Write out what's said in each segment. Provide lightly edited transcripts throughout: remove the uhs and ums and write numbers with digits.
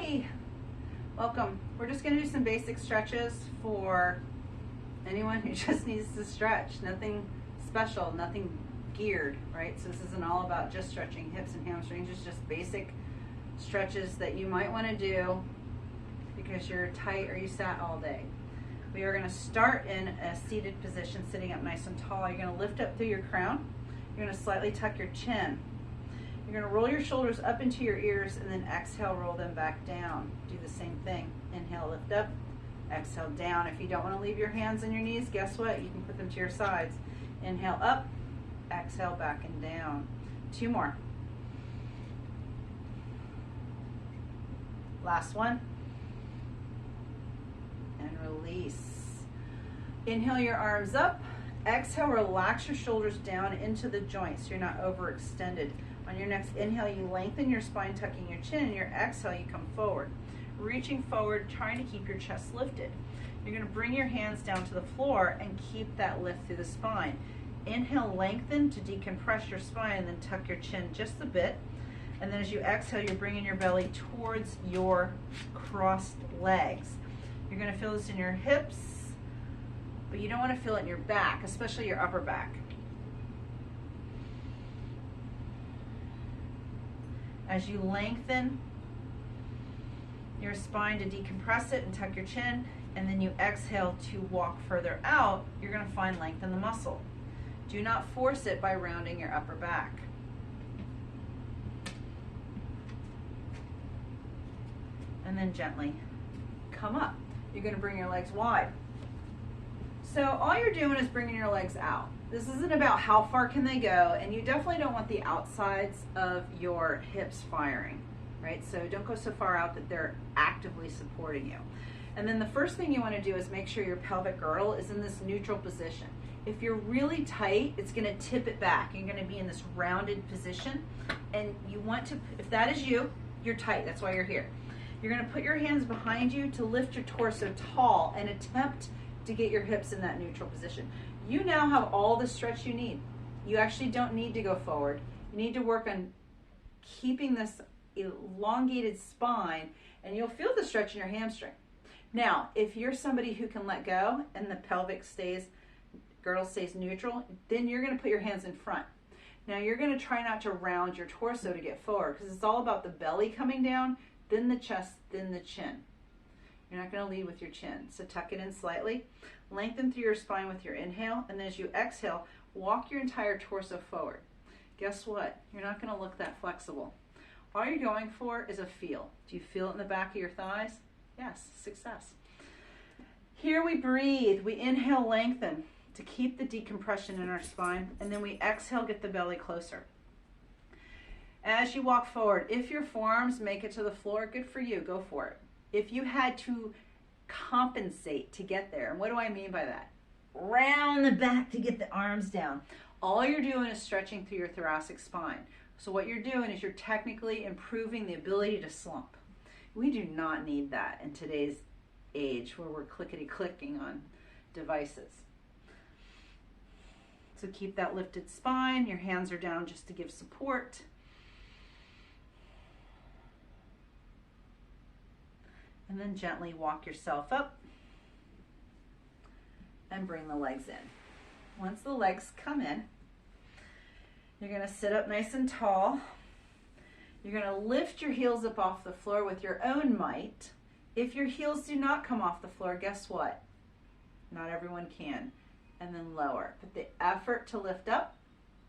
Hey, welcome. We're just going to do some basic stretches for anyone who just needs to stretch. Nothing special, nothing geared, right? So this isn't all about just stretching hips and hamstrings. It's just basic stretches that you might want to do because you're tight or you sat all day. We are going to start in a seated position, sitting up nice and tall. You're going to lift up through your crown. You're going to slightly tuck your chin. You're going to roll your shoulders up into your ears and then exhale, roll them back down. Do the same thing. Inhale, lift up, exhale, down. If you don't want to leave your hands on your knees, guess what? You can put them to your sides. Inhale up, exhale, back and down. 2 more. Last one. And release. Inhale your arms up. Exhale, relax your shoulders down into the joints so you're not overextended. On your next inhale, you lengthen your spine, tucking your chin. And your exhale, you come forward. Reaching forward, trying to keep your chest lifted. You're going to bring your hands down to the floor and keep that lift through the spine. Inhale, lengthen to decompress your spine, and then tuck your chin just a bit. And then as you exhale, you're bringing your belly towards your crossed legs. You're going to feel this in your hips, but you don't want to feel it in your back, especially your upper back. As you lengthen your spine to decompress it and tuck your chin, and then you exhale to walk further out, you're going to find length in the muscle. Do not force it by rounding your upper back. And then gently come up. You're going to bring your legs wide. So all you're doing is bringing your legs out. This isn't about how far can they go, and you definitely don't want the outsides of your hips firing, right? So don't go so far out that they're actively supporting you. And then the first thing you want to do is make sure your pelvic girdle is in this neutral position. If you're really tight, it's going to tip it back. You're going to be in this rounded position, and you want to, if that is you, you're tight. That's why you're here. You're going to put your hands behind you to lift your torso tall and attempt to get your hips in that neutral position. You now have all the stretch you need. You actually don't need to go forward. You need to work on keeping this elongated spine, and you'll feel the stretch in your hamstring. Now, if you're somebody who can let go and the pelvic girdle stays neutral, then you're going to put your hands in front. Now you're going to try not to round your torso to get forward, because it's all about the belly coming down, then the chest, then the chin. You're not going to lead with your chin. So tuck it in slightly. Lengthen through your spine with your inhale. And as you exhale, walk your entire torso forward. Guess what? You're not going to look that flexible. All you're going for is a feel. Do you feel it in the back of your thighs? Yes, success. Here we breathe. We inhale, lengthen to keep the decompression in our spine. And then we exhale, get the belly closer. As you walk forward, if your forearms make it to the floor, good for you. Go for it. If you had to compensate to get there, and what do I mean by that? Round the back to get the arms down. All you're doing is stretching through your thoracic spine. So what you're doing is you're technically improving the ability to slump. We do not need that in today's age where we're clickety-clicking on devices. So keep that lifted spine. Your hands are down just to give support. And then gently walk yourself up and bring the legs in. Once the legs come in, you're going to sit up nice and tall. You're going to lift your heels up off the floor with your own might. If your heels do not come off the floor, guess what? Not everyone can. And then lower. But the effort to lift up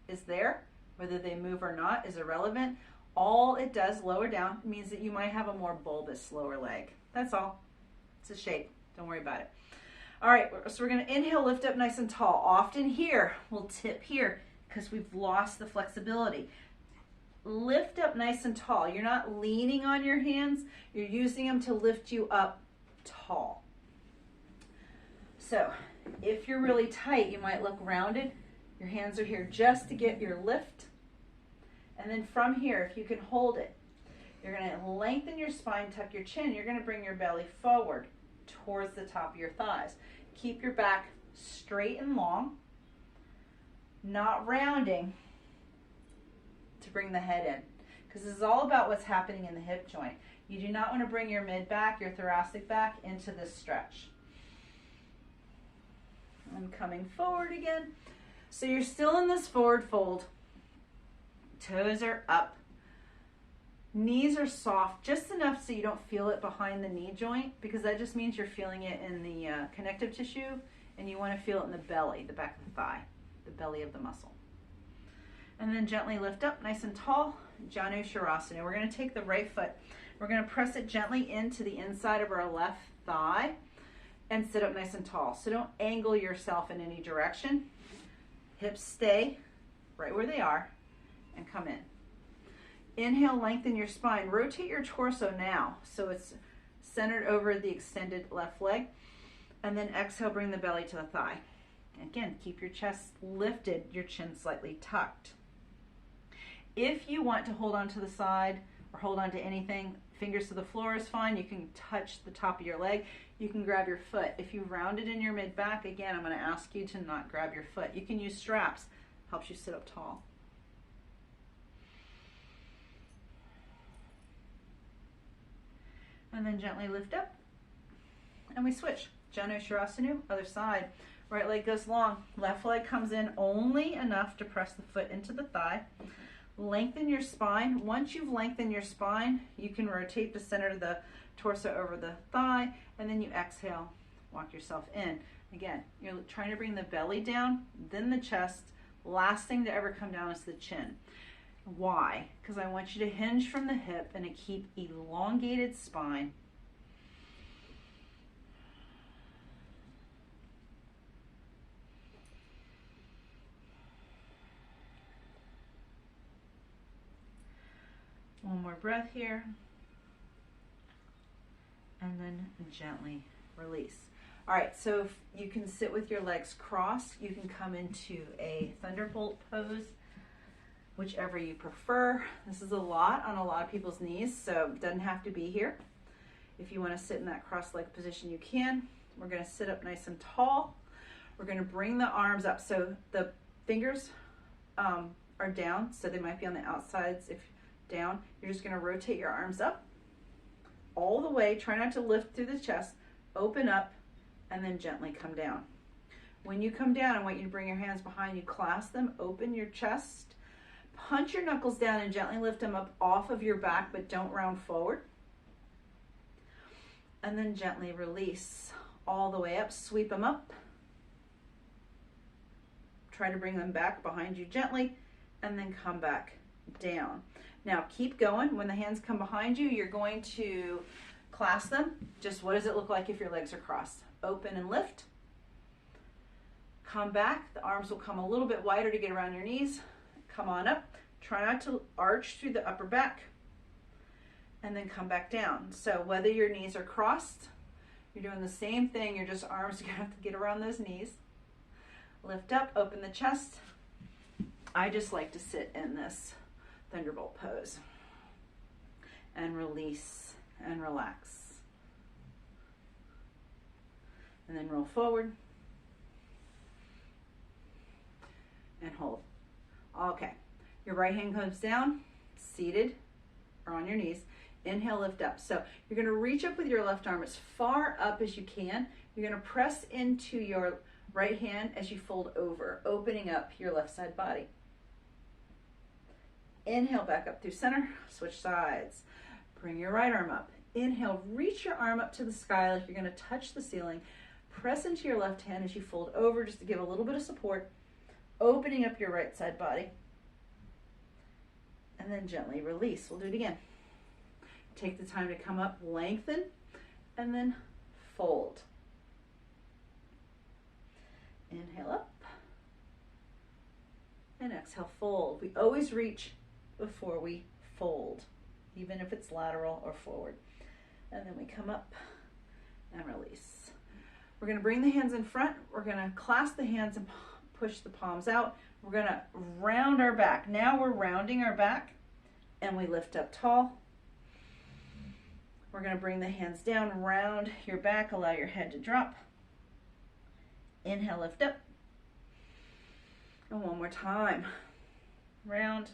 is there. Whether they move or not is irrelevant. All it does, lower down, means that you might have a more bulbous lower leg. That's all. It's a shape. Don't worry about it. All right, so we're going to inhale, lift up nice and tall. Often here, we'll tip here because we've lost the flexibility. Lift up nice and tall. You're not leaning on your hands. You're using them to lift you up tall. So if you're really tight, you might look rounded. Your hands are here just to get your lift. And then from here, if you can hold it, you're going to lengthen your spine, tuck your chin. You're going to bring your belly forward towards the top of your thighs. Keep your back straight and long, not rounding to bring the head in. because this is all about what's happening in the hip joint. You do not want to bring your mid back, your thoracic back into this stretch. I'm coming forward again. So you're still in this forward fold. Toes are up. Knees are soft, just enough so you don't feel it behind the knee joint, because that just means you're feeling it in the connective tissue, and you want to feel it in the belly, the back of the thigh, the belly of the muscle. And then gently lift up, nice and tall, Janu Shavasana. We're going to take the right foot. We're going to press it gently into the inside of our left thigh and sit up nice and tall. So don't angle yourself in any direction. Hips stay right where they are and come in. Inhale, lengthen your spine. Rotate your torso now so it's centered over the extended left leg. And then exhale, bring the belly to the thigh. Again, keep your chest lifted, your chin slightly tucked. If you want to hold on to the side or hold on to anything, fingers to the floor is fine. You can touch the top of your leg. You can grab your foot. If you've rounded in your mid-back, again, I'm going to ask you to not grab your foot. You can use straps. Helps you sit up tall. And then gently lift up. And we switch. Janu Shavasana, other side. Right leg goes long. Left leg comes in only enough to press the foot into the thigh. Lengthen your spine. Once you've lengthened your spine, you can rotate the center of the torso over the thigh, and then you exhale, walk yourself in. Again, you're trying to bring the belly down, then the chest. Last thing to ever come down is the chin. Why? Because I want you to hinge from the hip and to keep elongated spine. One more breath here. And then gently release. All right, so if you can sit with your legs crossed. You can come into a thunderbolt pose, whichever you prefer. This is a lot on a lot of people's knees, so it doesn't have to be here. If you want to sit in that cross-legged position, you can. We're going to sit up nice and tall. We're going to bring the arms up. So the fingers are down, so they might be on the outsides. If down, you're just going to rotate your arms up all the way. Try not to lift through the chest. Open up and then gently come down. When you come down, I want you to bring your hands behind you, clasp them, open your chest, punch your knuckles down and gently lift them up off of your back, but don't round forward. And then gently release all the way up, sweep them up. Try to bring them back behind you gently and then come back down. Now keep going. When the hands come behind you, you're going to clasp them. Just what does it look like if your legs are crossed? Open and lift. Come back. The arms will come a little bit wider to get around your knees. Come on up. Try not to arch through the upper back. And then come back down. So whether your knees are crossed, you're doing the same thing. Your just arms are going to have to get around those knees. Lift up, open the chest. I just like to sit in this thunderbolt pose and release and relax. And then roll forward and hold. Okay, your right hand comes down, seated or on your knees. Inhale, lift up. So you're going to reach up with your left arm as far up as you can. You're going to press into your right hand as you fold over, opening up your left side body. Inhale, back up through center, switch sides. Bring your right arm up. Inhale, reach your arm up to the sky like you're going to touch the ceiling. Press into your left hand as you fold over just to give a little bit of support, opening up your right side body. And then gently release. We'll do it again. Take the time to come up, lengthen, and then fold. Inhale up. And exhale, fold. We always reach before we fold, even if it's lateral or forward. And then we come up and release. We're going to bring the hands in front. We're going to clasp the hands and push the palms out. We're going to round our back. Now we're rounding our back and we lift up tall. We're going to bring the hands down, round your back, allow your head to drop. Inhale, lift up. And one more time. Round.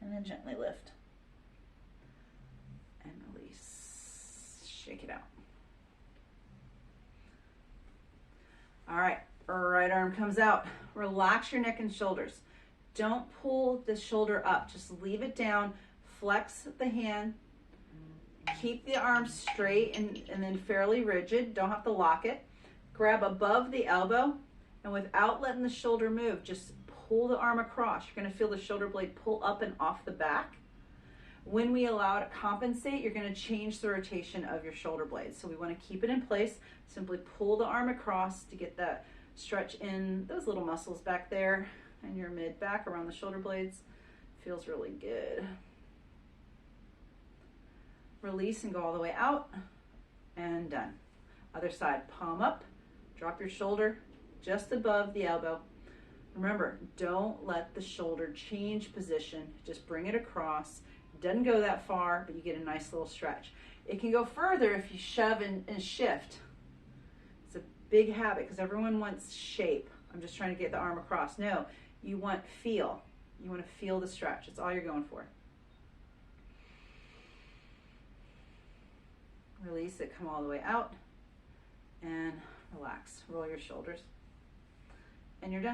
And then gently lift. And release. Shake it out. All right, right arm comes out. Relax your neck and shoulders. Don't pull the shoulder up. Just leave it down. Flex the hand. Keep the arm straight and then fairly rigid. Don't have to lock it. Grab above the elbow, and without letting the shoulder move, just pull the arm across. You're going to feel the shoulder blade pull up and off the back. When we allow it to compensate, you're going to change the rotation of your shoulder blades. So we want to keep it in place. Simply pull the arm across to get that stretch in those little muscles back there and your mid back around the shoulder blades. Feels really good. Release and go all the way out, and done. Other side, palm up, drop your shoulder just above the elbow. Remember, don't let the shoulder change position. Just bring it across. It doesn't go that far, but you get a nice little stretch. It can go further if you shove and shift. It's a big habit because everyone wants shape. I'm just trying to get the arm across. No, you want feel. You want to feel the stretch. It's all you're going for. Release it, come all the way out, and relax. Roll your shoulders, and you're done.